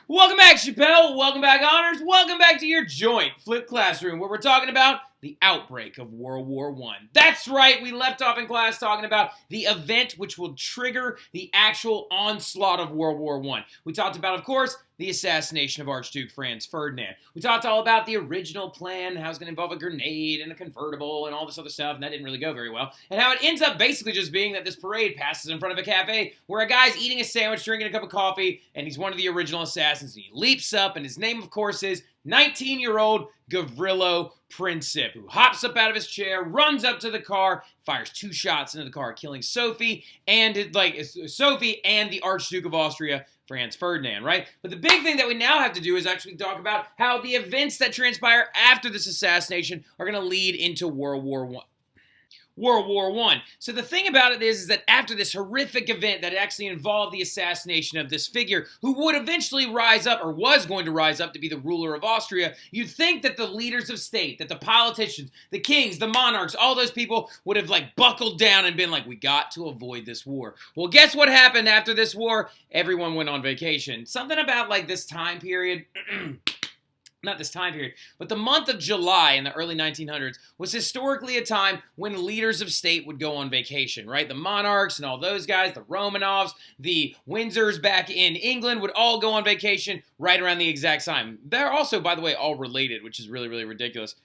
Welcome back, Chappelle. Welcome back, Honors. Welcome back to your joint Flip Classroom, where we're talking about the outbreak of World War I. That's right, we left off in class talking about the event which will trigger the actual onslaught of World War I. We talked about, of course, the assassination of Archduke Franz Ferdinand. We talked all about the original plan, how it's going to involve a grenade and a convertible and all this other stuff, and that didn't really go very well. And how it ends up basically just being that this parade passes in front of a cafe where a guy's eating a sandwich, drinking a cup of coffee, and he's one of the original assassins. And he leaps up, and his name, of course, is 19-year-old Gavrilo Princip, who hops up out of his chair, runs up to the car, fires 2 shots into the car, killing Sophie and the Archduke of Austria, Franz Ferdinand, right? But the big thing that we now have to do is actually talk about how the events that transpire after this assassination are going to lead into World War I. So the thing about it is that after this horrific event that actually involved the assassination of this figure who would eventually rise up, or was going to rise up to be the ruler of Austria, you'd think that the leaders of state, that the politicians, the kings, the monarchs, all those people would have buckled down and been like, we got to avoid this war. Well, guess what happened after this war? Everyone went on vacation. Something about this time period... Not this time period, but the month of July in the early 1900s was historically a time when leaders of state would go on vacation, right? The monarchs and all those guys, the Romanovs, the Windsors back in England would all go on vacation right around the exact time. They're also, by the way, all related, which is really, really ridiculous.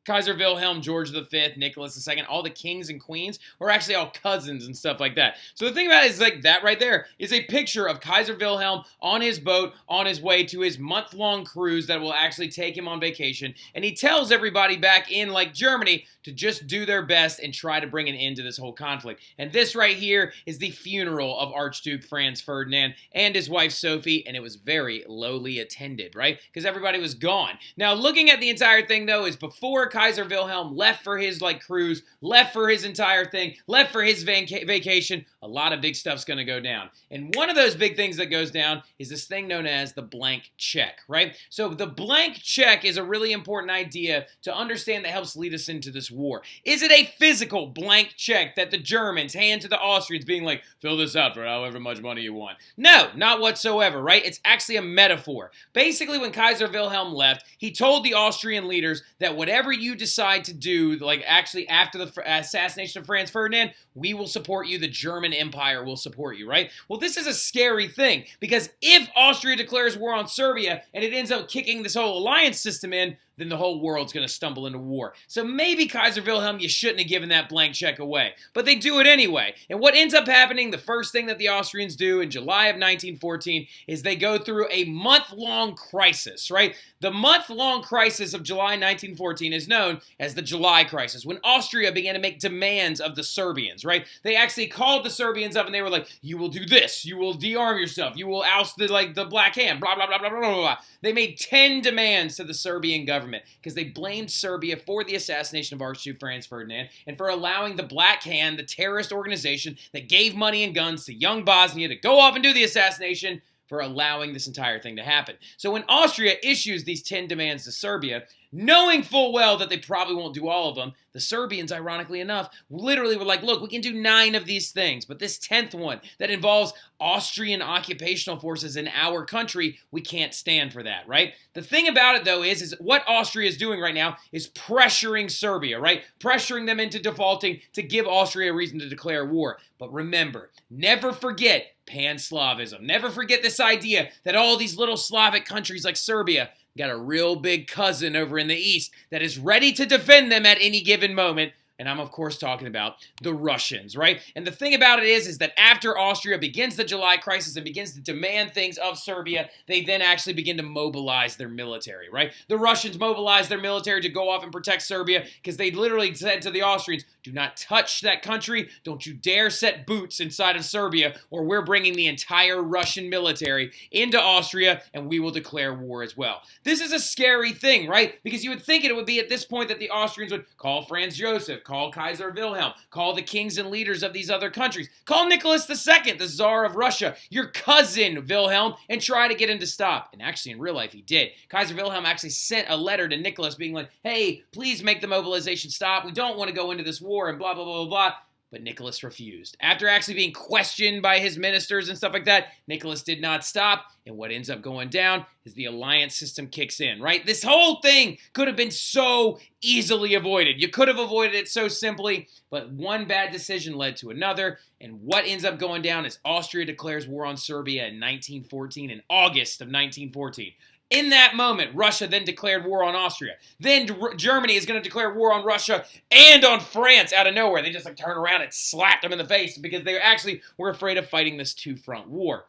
Kaiser Wilhelm, George V, Nicholas II, all the kings and queens were actually all cousins and stuff like that. So the thing about it is that right there is a picture of Kaiser Wilhelm on his boat on his way to his month-long cruise that will actually take him on vacation. And he tells everybody back in Germany to just do their best and try to bring an end to this whole conflict. And this right here is the funeral of Archduke Franz Ferdinand and his wife Sophie, and it was very lowly attended, right? Because everybody was gone. Now, looking at the entire thing, though, is before Kaiser Wilhelm left for his cruise, left for his entire thing, left for his vacation, a lot of big stuff's going to go down. And one of those big things that goes down is this thing known as the blank check, right? So the blank check is a really important idea to understand that helps lead us into this war. Is it a physical blank check that the Germans hand to the Austrians being like, fill this out for however much money you want? No, not whatsoever, right? It's actually a metaphor. Basically, when Kaiser Wilhelm left, he told the Austrian leaders that whatever you decide to do, actually after the assassination of Franz Ferdinand, we will support you, the German Empire will support you, right? Well, this is a scary thing, because if Austria declares war on Serbia and it ends up kicking this whole alliance system in, then the whole world's going to stumble into war. So maybe Kaiser Wilhelm, you shouldn't have given that blank check away. But they do it anyway. And what ends up happening, the first thing that the Austrians do in July of 1914, is they go through a month-long crisis, right? The month-long crisis of July 1914 is known as the July Crisis, when Austria began to make demands of the Serbians, right? They actually called the Serbians up and they were like, you will do this, you will de-arm yourself, you will oust the Black Hand, blah, blah, blah, blah, blah, blah, blah. They made 10 demands to the Serbian government because they blamed Serbia for the assassination of Archduke Franz Ferdinand and for allowing the Black Hand, the terrorist organization that gave money and guns to young Bosnia to go off and do the assassination, for allowing this entire thing to happen. So when Austria issues these 10 demands to Serbia, knowing full well that they probably won't do all of them, the Serbians, ironically enough, literally were like, look, we can do 9 of these things, but this 10th one that involves Austrian occupational forces in our country, we can't stand for that, right? The thing about it, though, is what Austria is doing right now is pressuring Serbia, right? Pressuring them into defaulting to give Austria a reason to declare war. But remember, never forget Pan-Slavism. Never forget this idea that all these little Slavic countries like Serbia got a real big cousin over in the east that is ready to defend them at any given moment. And I'm, of course, talking about the Russians, right? And the thing about it is that after Austria begins the July Crisis and begins to demand things of Serbia, they then actually begin to mobilize their military, right? The Russians mobilized their military to go off and protect Serbia because they literally said to the Austrians, do not touch that country. Don't you dare set boots inside of Serbia, or we're bringing the entire Russian military into Austria and we will declare war as well. This is a scary thing, right? Because you would think it would be at this point that the Austrians would call Franz Joseph, call Kaiser Wilhelm, call the kings and leaders of these other countries, call Nicholas II, the Tsar of Russia, your cousin Wilhelm, and try to get him to stop. And actually, in real life, he did. Kaiser Wilhelm actually sent a letter to Nicholas being like, hey, please make the mobilization stop. We don't want to go into this war and blah, blah, blah, blah, blah. But Nicholas refused. After actually being questioned by his ministers and stuff like that, Nicholas did not stop. And what ends up going down is the alliance system kicks in, right? This whole thing could have been so easily avoided. You could have avoided it so simply, but one bad decision led to another. And what ends up going down is Austria declares war on Serbia in 1914, in August of 1914. In that moment, Russia then declared war on Austria. Then Germany is going to declare war on Russia and on France out of nowhere. They just turn around and slapped them in the face because they actually were afraid of fighting this two-front war.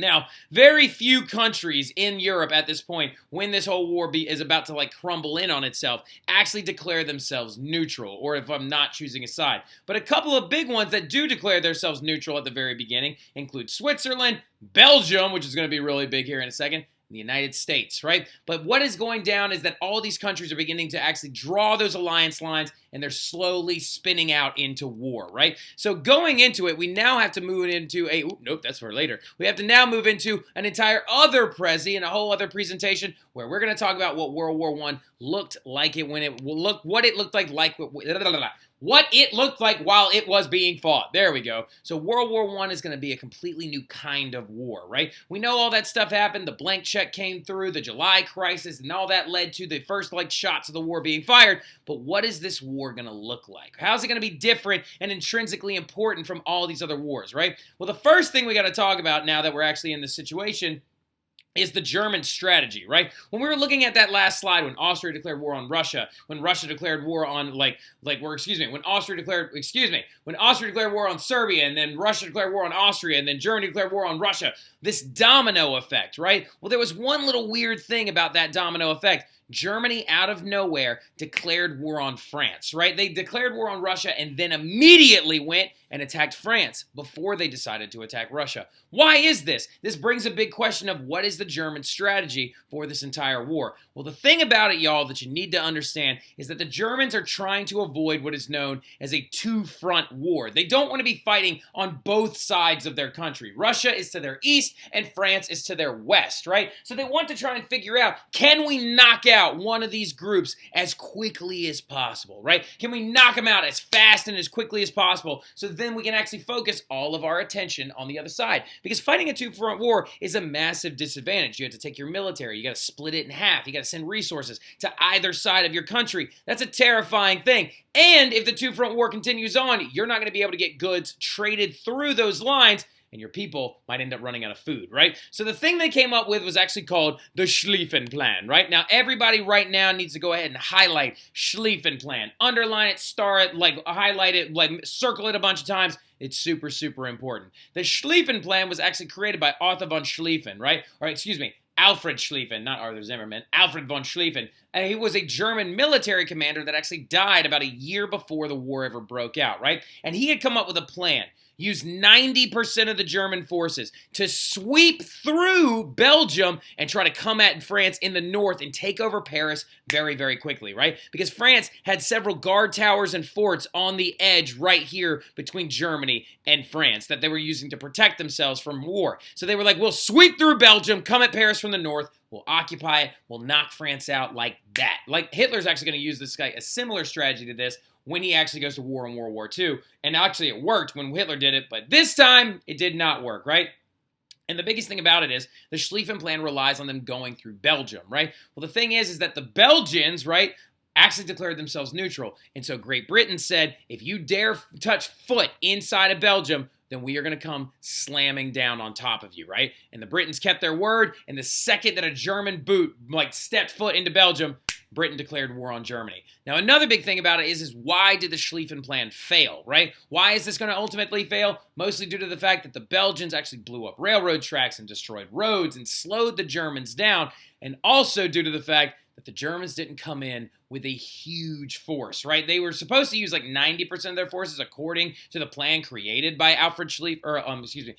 Now, very few countries in Europe at this point, when this whole war is about to crumble in on itself, actually declare themselves neutral, or if I'm not choosing a side. But a couple of big ones that do declare themselves neutral at the very beginning include Switzerland, Belgium, which is going to be really big here in a second, the United States, right? But what is going down is that all these countries are beginning to actually draw those alliance lines, and they're slowly spinning out into war, right? So going into it, we now have to move into nope, that's for later. We have to now move into an entire other Prezi and a whole other presentation where we're going to talk about what World War I looked like what it looked like while it was being fought. There we go. So World War I is going to be a completely new kind of war, right? We know all that stuff happened. The blank check came through, the July crisis, and all that led to the first shots of the war being fired. But what is this war going to look like? How's it going to be different and intrinsically important from all these other wars, right? Well, the first thing we got to talk about now that we're actually in this situation is the German strategy, right? When we were looking at that last slide, when Austria declared war on Russia, when Russia declared war on when Austria declared war on Serbia, and then Russia declared war on Austria, and then Germany declared war on Russia, this domino effect, right? Well, there was one little weird thing about that domino effect. Germany, out of nowhere, declared war on France, right? They declared war on Russia and then immediately went and attacked France before they decided to attack Russia. Why is this? This brings a big question of what is the German strategy for this entire war? Well, the thing about it, y'all, that you need to understand is that the Germans are trying to avoid what is known as a two-front war. They don't want to be fighting on both sides of their country. Russia is to their east and France is to their west, right? So they want to try and figure out, can we knock out one of these groups as quickly as possible, right? Can we knock them out as fast and as quickly as possible so then we can actually focus all of our attention on the other side? Because fighting a two-front war is a massive disadvantage. You have to take your military, you got to split it in half, you got to send resources to either side of your country. That's a terrifying thing. And if the two-front war continues on, you're not going to be able to get goods traded through those lines, and your people might end up running out of food, right? So the thing they came up with was actually called the Schlieffen Plan, right? Now, everybody right now needs to go ahead and highlight Schlieffen Plan. Underline it, star it, highlight it, circle it a bunch of times. It's super, super important. The Schlieffen Plan was actually created by Otto von Schlieffen, right? Alfred Schlieffen, not Arthur Zimmerman, Alfred von Schlieffen. And he was a German military commander that actually died about a year before the war ever broke out, right? And he had come up with a plan. Use 90% of the German forces to sweep through Belgium and try to come at France in the north and take over Paris very, very quickly, right? Because France had several guard towers and forts on the edge right here between Germany and France that they were using to protect themselves from war. So they were like, we'll sweep through Belgium, come at Paris from the north, we'll occupy it, we'll knock France out like that. Hitler's actually going to use a similar strategy to this when he actually goes to war in World War II. And actually it worked when Hitler did it, but this time it did not work, right? And the biggest thing about it is the Schlieffen Plan relies on them going through Belgium, right? Well, the thing is that the Belgians, right, actually declared themselves neutral. And so Great Britain said, if you dare touch foot inside of Belgium, then we are going to come slamming down on top of you, right? And the Britons kept their word, and the second that a German boot stepped foot into Belgium, Britain declared war on Germany. Now, another big thing about it is why did the Schlieffen Plan fail, right? Why is this going to ultimately fail? Mostly due to the fact that the Belgians actually blew up railroad tracks and destroyed roads and slowed the Germans down, and also due to the fact that the Germans didn't come in with a huge force, right? They were supposed to use 90% of their forces according to the plan created by Alfred Schlieffen.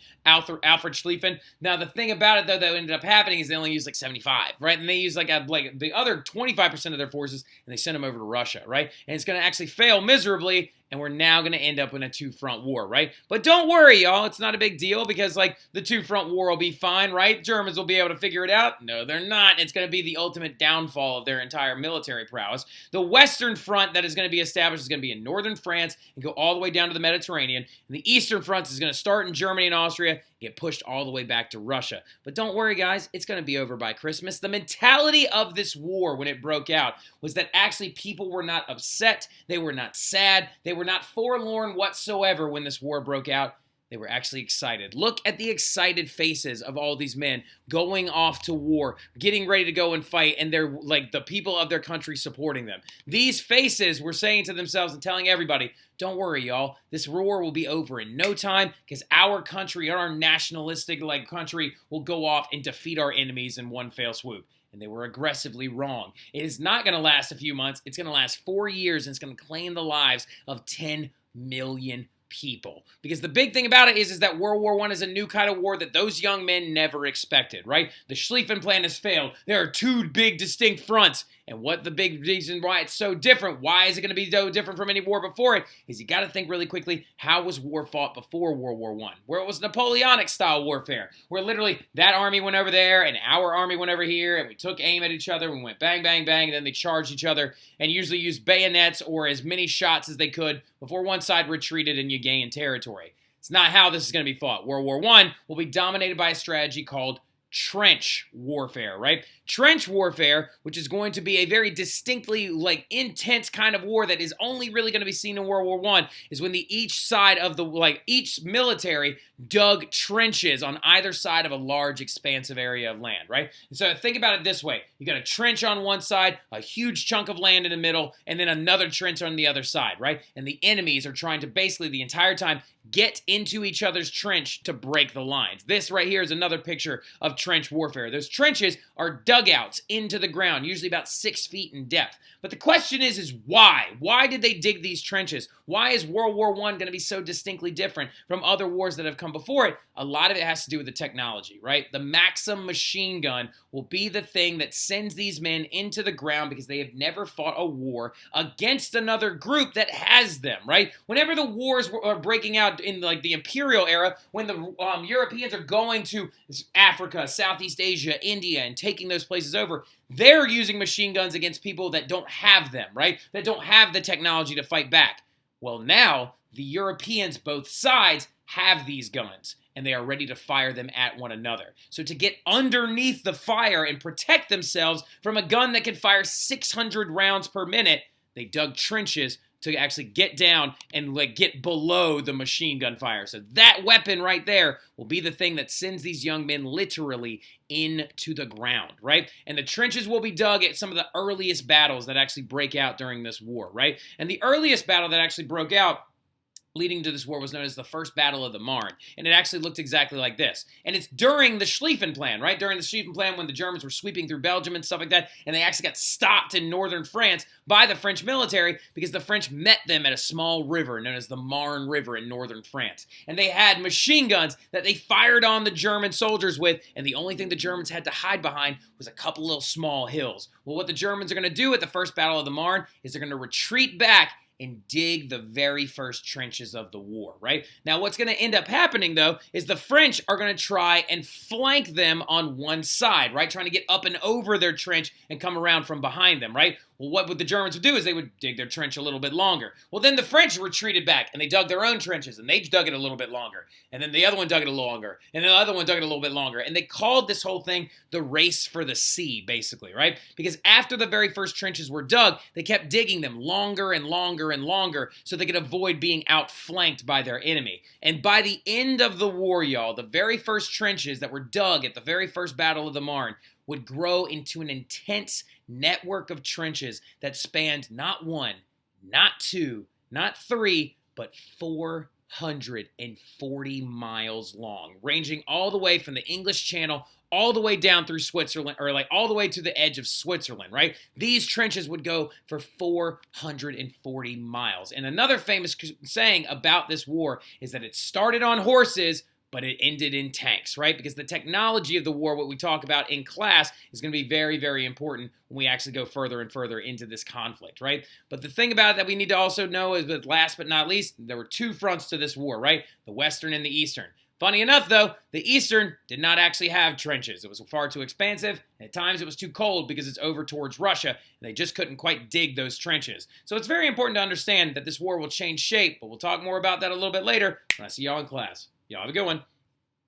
Now, the thing about it, though, that ended up happening is they only used 75, right? And they used the other 25% of their forces, and they sent them over to Russia, right? And it's going to actually fail miserably, and we're now going to end up in a two-front war, right? But don't worry, y'all. It's not a big deal because, the two-front war will be fine, right? Germans will be able to figure it out. No, they're not. It's going to be the ultimate downfall of their entire military prowess. us. The Western Front that is going to be established is going to be in northern France and go all the way down to the Mediterranean. And the Eastern Front is going to start in Germany and Austria, get pushed all the way back to Russia. But don't worry, guys, it's going to be over by Christmas. The mentality of this war when it broke out was that actually people were not upset, they were not sad, they were not forlorn whatsoever when this war broke out. They were actually excited. Look at the excited faces of all these men going off to war, getting ready to go and fight, and they're like the people of their country supporting them. These faces were saying to themselves and telling everybody, don't worry, y'all. This war will be over in no time because our country, our nationalistic country, will go off and defeat our enemies in one fell swoop. And they were aggressively wrong. It is not going to last a few months. It's going to last 4 years, and it's going to claim the lives of 10 million people. Because the big thing about it is that World War I is a new kind of war that those young men never expected, right? The Schlieffen Plan has failed. There are two big distinct fronts. And what the big reason why it's so different, why is it going to be so different from any war before it, is you got to think really quickly, how was war fought before World War I? Where it was Napoleonic style warfare, where literally that army went over there and our army went over here and we took aim at each other and we went bang, bang, bang, and then they charged each other and usually used bayonets or as many shots as they could before one side retreated and you gained territory. It's not how this is going to be fought. World War I will be dominated by a strategy called trench warfare, right? Trench warfare, which is going to be a very distinctly intense kind of war that is only really going to be seen in World War I, is when each side of each military dug trenches on either side of a large expansive area of land, right? And so think about it this way. You got a trench on one side, a huge chunk of land in the middle, and then another trench on the other side, right? And the enemies are trying to basically the entire time get into each other's trench to break the lines. This right here is another picture of trench warfare. Those trenches are dugouts into the ground, usually about 6 feet in depth. But the question is why? Why did they dig these trenches? Why is World War I going to be so distinctly different from other wars that have come before it? A lot of it has to do with the technology, right? The Maxim machine gun will be the thing that sends these men into the ground because they have never fought a war against another group that has them, right? Whenever the wars are breaking out in the imperial era, when the Europeans are going to Africa, Southeast Asia, India, and taking those places over, they're using machine guns against people that don't have them, right? That don't have the technology to fight back. Well, now the Europeans, both sides, have these guns, and they are ready to fire them at one another. So to get underneath the fire and protect themselves from a gun that can fire 600 rounds per minute, they dug trenches to actually get down and get below the machine gun fire. So that weapon right there will be the thing that sends these young men literally into the ground, right? And the trenches will be dug at some of the earliest battles that actually break out during this war, right? And the earliest battle that actually broke out leading to this war was known as the First Battle of the Marne. And it actually looked exactly like this. And it's during the Schlieffen Plan, right? During the Schlieffen Plan when the Germans were sweeping through Belgium and stuff like that. And they actually got stopped in northern France by the French military because the French met them at a small river known as the Marne River in northern France. And they had machine guns that they fired on the German soldiers with. And the only thing the Germans had to hide behind was a couple little small hills. Well, what the Germans are going to do at the First Battle of the Marne is they're going to retreat back and dig the very first trenches of the war, right? Now, what's going to end up happening, though, is the French are going to try and flank them on one side, right? Trying to get up and over their trench and come around from behind them, right? Well, what the Germans would do is they would dig their trench a little bit longer. Well, then the French retreated back, and they dug their own trenches, and they dug it a little bit longer. And then the other one dug it a little longer, and the other one dug it a little bit longer. And they called this whole thing the race for the sea, basically, right? Because after the very first trenches were dug, they kept digging them longer and longer and longer so they could avoid being outflanked by their enemy. And by the end of the war, y'all, the very first trenches that were dug at the very first Battle of the Marne would grow into an intense network of trenches that spanned not one, not two, not three, but 440 miles long, ranging all the way from the English Channel all the way down through Switzerland, or all the way to the edge of Switzerland, right? These trenches would go for 440 miles. And another famous saying about this war is that it started on horses, but it ended in tanks, right? Because the technology of the war, what we talk about in class, is going to be very, very important when we actually go further and further into this conflict, right? But the thing about it that we need to also know is that last but not least, there were two fronts to this war, right? The Western and the Eastern. Funny enough, though, the Eastern did not actually have trenches. It was far too expansive, and at times it was too cold because it's over towards Russia, and they just couldn't quite dig those trenches. So it's very important to understand that this war will change shape, but we'll talk more about that a little bit later when I see y'all in class. Y'all have a good one.